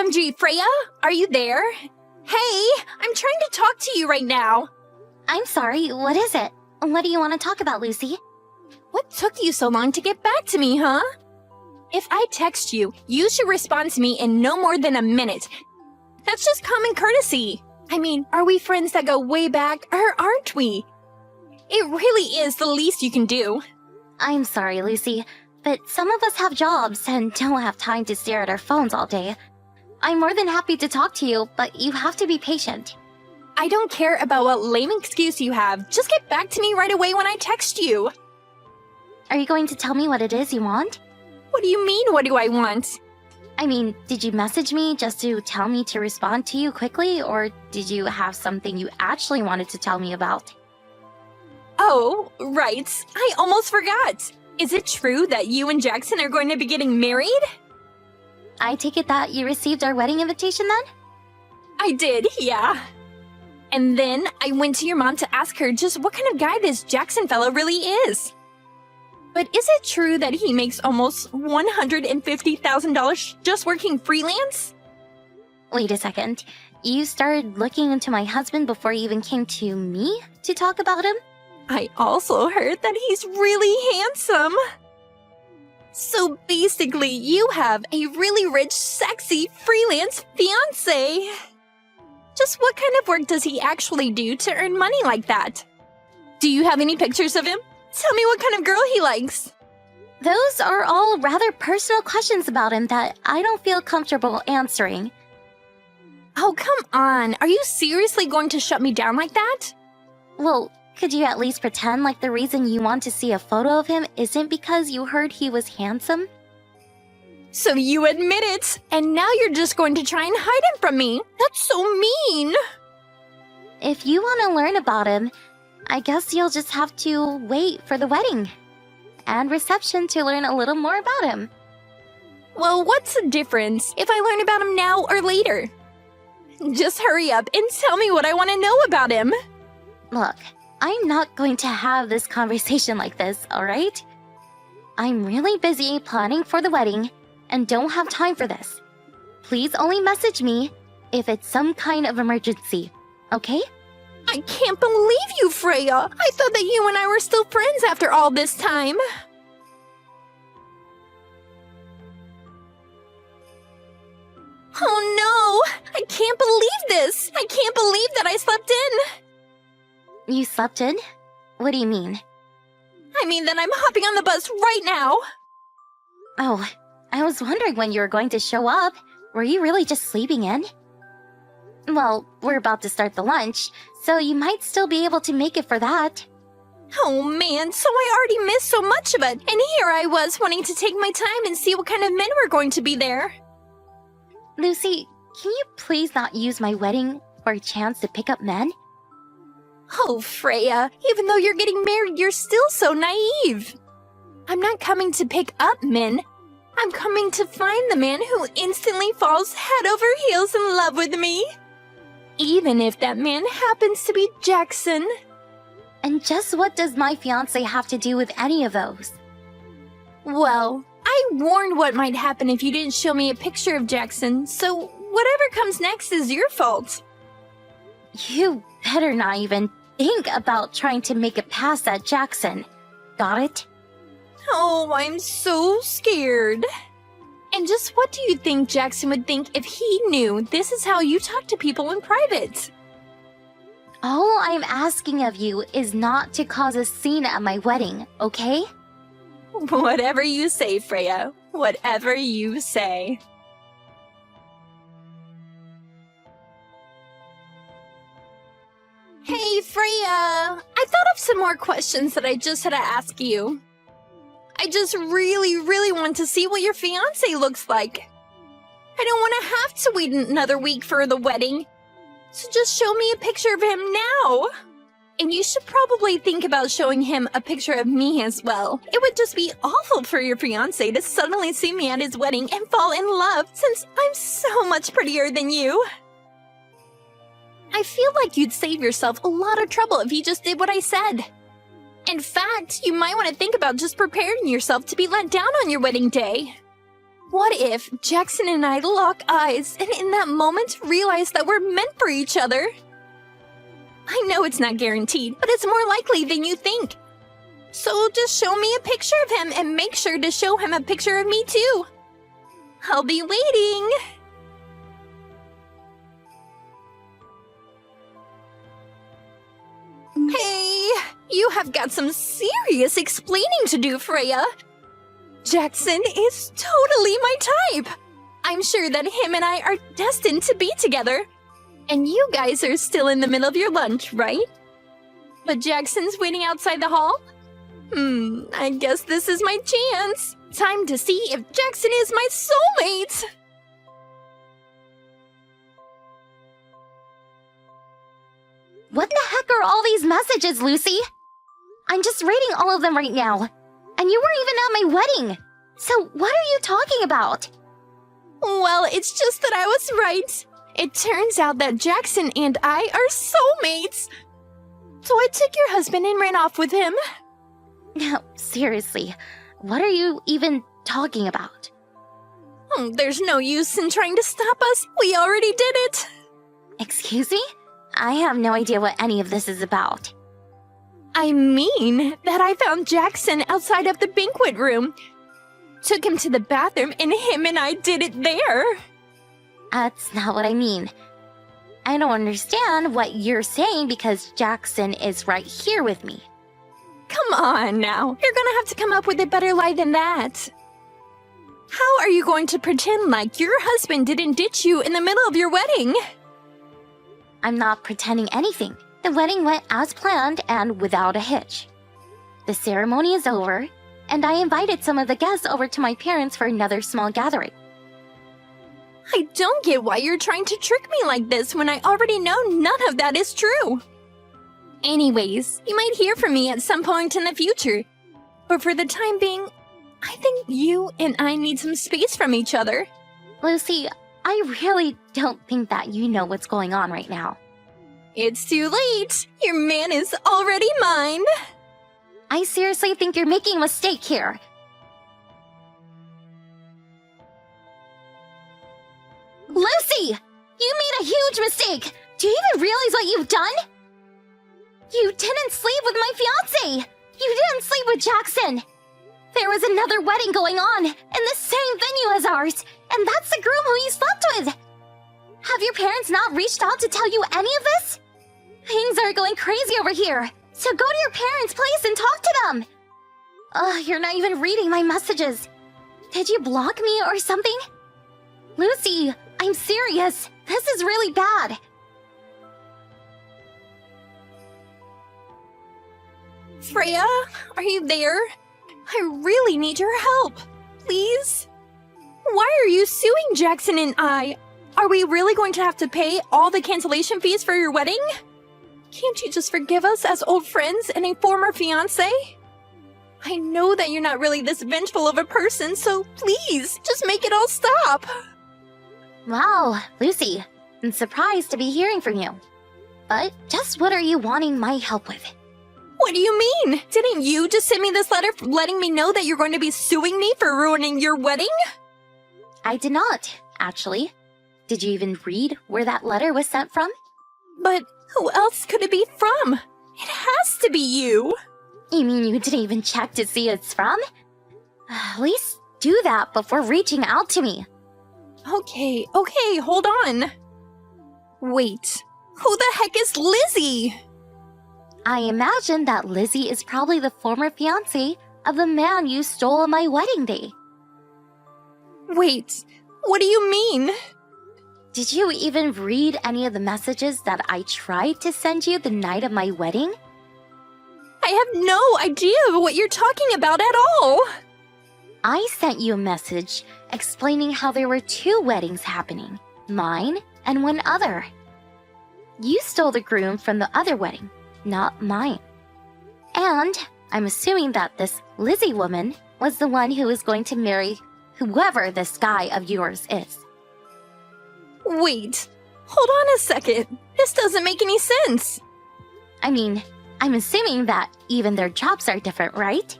OMG, Freya? Are you there? Hey, I'm trying to talk to you right now. I'm sorry, what is it? What do you want to talk about, Lucy? What took you so long to get back to me, huh? If I text you, you should respond to me in no more than a minute. That's just common courtesy. I mean, are we friends that go way back, or aren't we? It really is the least you can do. I'm sorry, Lucy, but some of us have jobs and don't have time to stare at our phones all day. I'm more than happy to talk to you, but you have to be patient. I don't care about what lame excuse you have. Just get back to me right away when I text you. Are you going to tell me what it is you want? What do you mean, what do I want? I mean, did you message me just to tell me to respond to you quickly, or did you have something you actually wanted to tell me about? Oh, right. I almost forgot. Is it true that you and Jackson are going to be getting married? I take it that you received our wedding invitation then? I did, yeah. And then I went to your mom to ask her just what kind of guy this Jackson fellow really is. But is it true that he makes almost $150,000 just working freelance? Wait a second. You started looking into my husband before you even came to me to talk about him? I also heard that he's really handsome. So basically, you have a really rich, sexy, freelance fiancé. Just what kind of work does he actually do to earn money like that? Do you have any pictures of him? Tell me what kind of girl he likes. Those are all rather personal questions about him that I don't feel comfortable answering. Oh, come on. Are you seriously going to shut me down like that? Well, could you at least pretend like the reason you want to see a photo of him isn't because you heard he was handsome? So you admit it, and now you're just going to try and hide him from me. That's so mean. If you want to learn about him, I guess you'll just have to wait for the wedding and reception to learn a little more about him. Well, what's the difference if I learn about him now or later? Just hurry up and tell me what I want to know about him. Look, I'm not going to have this conversation like this, alright? I'm really busy planning for the wedding and don't have time for this. Please only message me if it's some kind of emergency, okay? I can't believe you, Freya! I thought that you and I were still friends after all this time. Oh no! I can't believe this! I can't believe that I slept in! You slept in? What do you mean? I mean that I'm hopping on the bus right now! Oh, I was wondering when you were going to show up. Were you really just sleeping in? Well, we're about to start the lunch, so you might still be able to make it for that. Oh man, so I already missed so much of it, and here I was wanting to take my time and see what kind of men were going to be there. Lucy, can you please not use my wedding for a chance to pick up men? Oh, Freya, even though you're getting married, you're still so naive. I'm not coming to pick up men. I'm coming to find the man who instantly falls head over heels in love with me. Even if that man happens to be Jackson. And just what does my fiancé have to do with any of those? Well, I warned what might happen if you didn't show me a picture of Jackson, so whatever comes next is your fault. You better not even think about trying to make it past that Jackson. Got it? Oh, I'm so scared. And just what do you think Jackson would think if he knew this is how you talk to people in private? All I'm asking of you is not to cause a scene at my wedding, okay? Whatever you say, Freya. Whatever you say. Hey, Freya! I thought of some more questions that I just had to ask you. I just really want to see what your fiancé looks like. I don't want to have to wait another week for the wedding. So just show me a picture of him now. And you should probably think about showing him a picture of me as well. It would just be awful for your fiancé to suddenly see me at his wedding and fall in love since I'm so much prettier than you. I feel like you'd save yourself a lot of trouble if you just did what I said. In fact, you might want to think about just preparing yourself to be let down on your wedding day. What if Jackson and I lock eyes and in that moment realize that we're meant for each other? I know it's not guaranteed, but it's more likely than you think. So just show me a picture of him and make sure to show him a picture of me too. I'll be waiting. Hey, you have got some serious explaining to do, Freya. Jackson is totally my type. I'm sure that him and I are destined to be together. And you guys are still in the middle of your lunch, right? But Jackson's waiting outside the hall? I guess this is my chance. Time to see if Jackson is my soulmate. What the heck are all these messages, Lucy? I'm just reading all of them right now. And you weren't even at my wedding. So what are you talking about? Well, it's just that I was right. It turns out that Jackson and I are soulmates. So I took your husband and ran off with him. No, seriously, what are you even talking about? There's no use in trying to stop us. We already did it. Excuse me? I have no idea what any of this is about. I mean that I found Jackson outside of the banquet room. Took him to the bathroom and him and I did it there. That's not what I mean. I don't understand what you're saying because Jackson is right here with me. Come on now. You're gonna have to come up with a better lie than that. How are you going to pretend like your husband didn't ditch you in the middle of your wedding? I'm not pretending anything. The wedding went as planned and without a hitch. The ceremony is over, and I invited some of the guests over to my parents for another small gathering. I don't get why you're trying to trick me like this when I already know none of that is true. Anyways, you might hear from me at some point in the future. But for the time being, I think you and I need some space from each other. Lucy, I really don't think that you know what's going on right now. It's too late. Your man is already mine. I seriously think you're making a mistake here. Lucy! You made a huge mistake! Do you even realize what you've done? You didn't sleep with my fiancé! You didn't sleep with Jackson! There was another wedding going on in the same venue as ours, and that's the groom who you slept with! Have your parents not reached out to tell you any of this? Things are going crazy over here, so go to your parents' place and talk to them! You're not even reading my messages. Did you block me or something? Lucy, I'm serious. This is really bad. Freya, are you there? I really need your help. Please? Why are you suing Jackson and I? Are we really going to have to pay all the cancellation fees for your wedding? Can't you just forgive us as old friends and a former fiancé? I know that you're not really this vengeful of a person, so please, just make it all stop. Wow, Lucy, I'm surprised to be hearing from you. But just what are you wanting my help with? What do you mean? Didn't you just send me this letter letting me know that you're going to be suing me for ruining your wedding? I did not, actually. Did you even read where that letter was sent from? But who else could it be from? It has to be you. You mean you didn't even check to see who it's from? At least do that before reaching out to me. Okay, hold on. Wait, who the heck is Lizzie? I imagine that Lizzie is probably the former fiancé of the man you stole on my wedding day. Wait, what do you mean? Did you even read any of the messages that I tried to send you the night of my wedding? I have no idea what you're talking about at all. I sent you a message explaining how there were 2 weddings happening, mine and one other. You stole the groom from the other wedding, not mine. And I'm assuming that this Lizzie woman was the one who was going to marry whoever this guy of yours is. Wait, hold on a second. This doesn't make any sense. I mean, I'm assuming that even their jobs are different, right?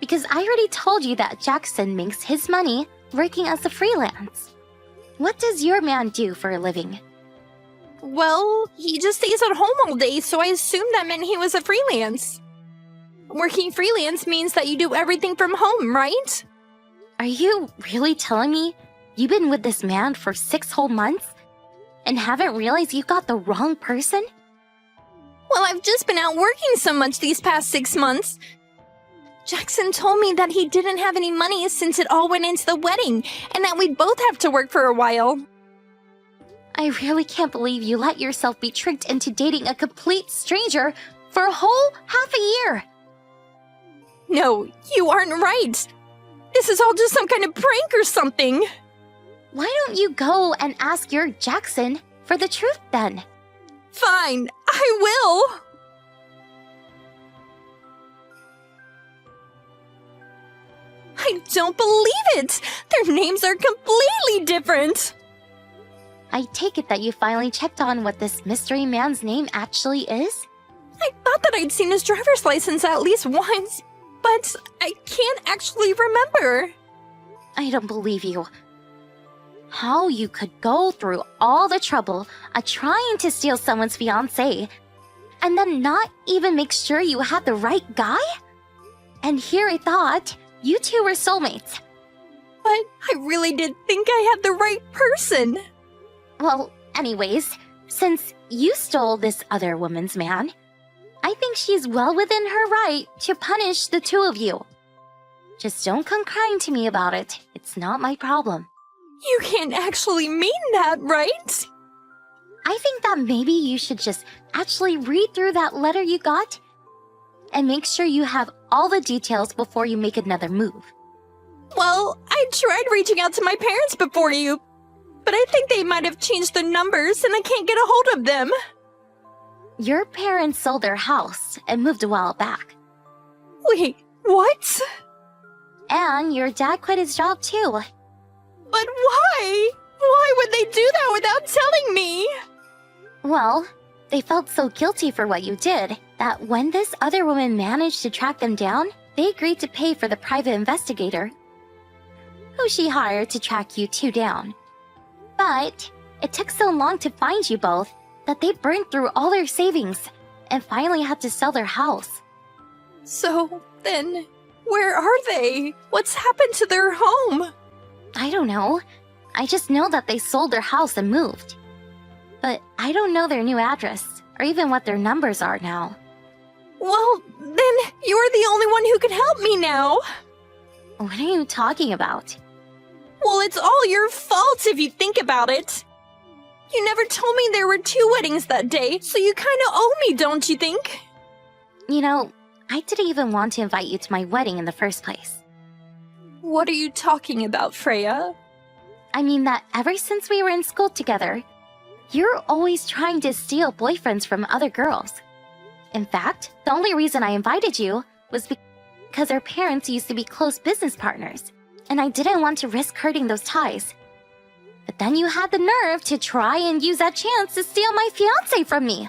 Because I already told you that Jackson makes his money working as a freelance. What does your man do for a living? Well, he just stays at home all day, so I assumed that meant he was a freelance. Working freelance means that you do everything from home, right? Are you really telling me you've been with this man for 6 whole months and haven't realized you got the wrong person? Well, I've just been out working so much these past 6 months. Jackson told me that he didn't have any money since it all went into the wedding, and that we'd both have to work for a while. I really can't believe you let yourself be tricked into dating a complete stranger for a whole half a year. No, you aren't right. This is all just some kind of prank or something. Why don't you go and ask your Jackson for the truth then? Fine, I will. I don't believe it! Their names are completely different! I take it that you finally checked on what this mystery man's name actually is? I thought that I'd seen his driver's license at least once, but I can't actually remember. I don't believe you. How you could go through all the trouble of trying to steal someone's fiancé and then not even make sure you had the right guy? And here I thought you two were soulmates. But I really did think I had the right person. Well, anyways, since you stole this other woman's man, I think she's well within her right to punish the two of you. Just don't come crying to me about it. It's not my problem. You can't actually mean that, right? I think that maybe you should just actually read through that letter you got and make sure you have all the details before you make another move. Well, I tried reaching out to my parents before you, but I think they might have changed their numbers and I can't get a hold of them. Your parents sold their house and moved a while back. Wait, what? And your dad quit his job too. But why? Why would they do that without telling me? Well, they felt so guilty for what you did that when this other woman managed to track them down, they agreed to pay for the private investigator who she hired to track you two down. But it took so long to find you both that they burned through all their savings and finally had to sell their house. So then, where are they? What's happened to their home? I don't know. I just know that they sold their house and moved. But I don't know their new address or even what their numbers are now. Well, then you're the only one who can help me now. What are you talking about? Well, it's all your fault if you think about it. You never told me there were 2 weddings that day, so you kind of owe me, don't you think? You know, I didn't even want to invite you to my wedding in the first place. What are you talking about, Freya? I mean that ever since we were in school together, you're always trying to steal boyfriends from other girls. In fact, the only reason I invited you was because our parents used to be close business partners, and I didn't want to risk hurting those ties. But then you had the nerve to try and use that chance to steal my fiancé from me.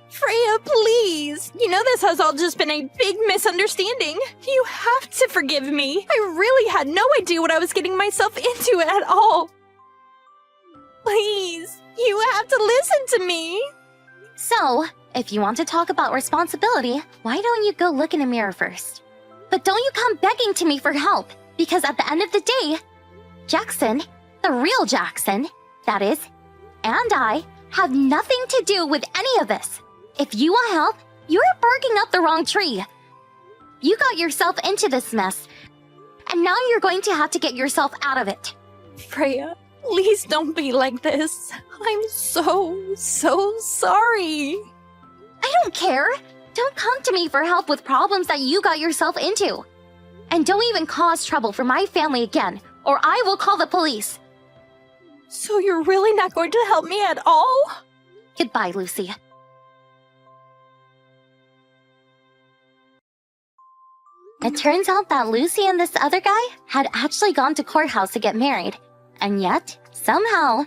Freya, please! You know this has all just been a big misunderstanding. You have to forgive me. I really had no idea what I was getting myself into at all. Please, you have to listen to me. So, if you want to talk about responsibility, why don't you go look in a mirror first? But don't you come begging to me for help, because at the end of the day, Jackson, the real Jackson, that is, and I, have nothing to do with any of this. If you want help, you're barking up the wrong tree. You got yourself into this mess, and now you're going to have to get yourself out of it. Freya, please don't be like this. I'm so sorry. I don't care. Don't come to me for help with problems that you got yourself into. And don't even cause trouble for my family again, or I will call the police. So you're really not going to help me at all? Goodbye, Lucy. It turns out that Lucy and this other guy had actually gone to courthouse to get married. And yet, somehow,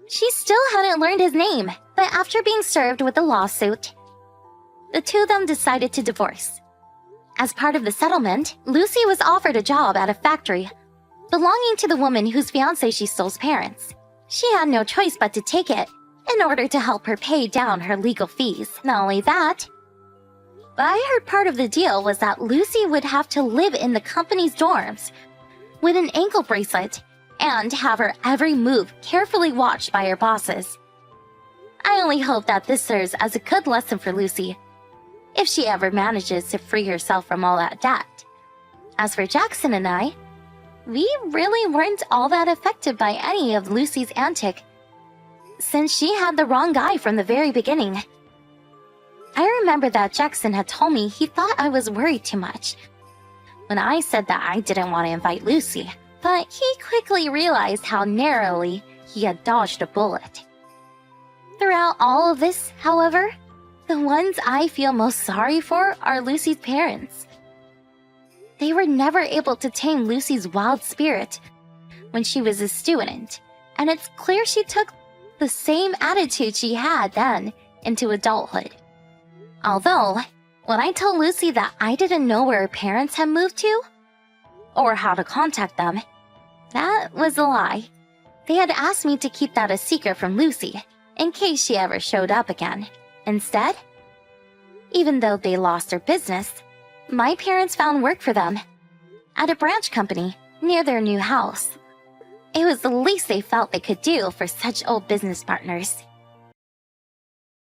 she still hadn't learned his name. But after being served with a lawsuit, the two of them decided to divorce. As part of the settlement, Lucy was offered a job at a factory belonging to the woman whose fiancé she stole's parents. She had no choice but to take it in order to help her pay down her legal fees. Not only that, but I heard part of the deal was that Lucy would have to live in the company's dorms with an ankle bracelet and have her every move carefully watched by her bosses. I only hope that this serves as a good lesson for Lucy, if she ever manages to free herself from all that debt. As for Jackson and I, we really weren't all that affected by any of Lucy's antic, since she had the wrong guy from the very beginning. I remember that Jackson had told me he thought I was worried too much when I said that I didn't want to invite Lucy, but he quickly realized how narrowly he had dodged a bullet. Throughout all of this, however, the ones I feel most sorry for are Lucy's parents. They were never able to tame Lucy's wild spirit when she was a student, and it's clear she took the same attitude she had then into adulthood. Although, when I told Lucy that I didn't know where her parents had moved to, or how to contact them, that was a lie. They had asked me to keep that a secret from Lucy, in case she ever showed up again. Instead, even though they lost their business, my parents found work for them at a branch company near their new house. It was the least they felt they could do for such old business partners.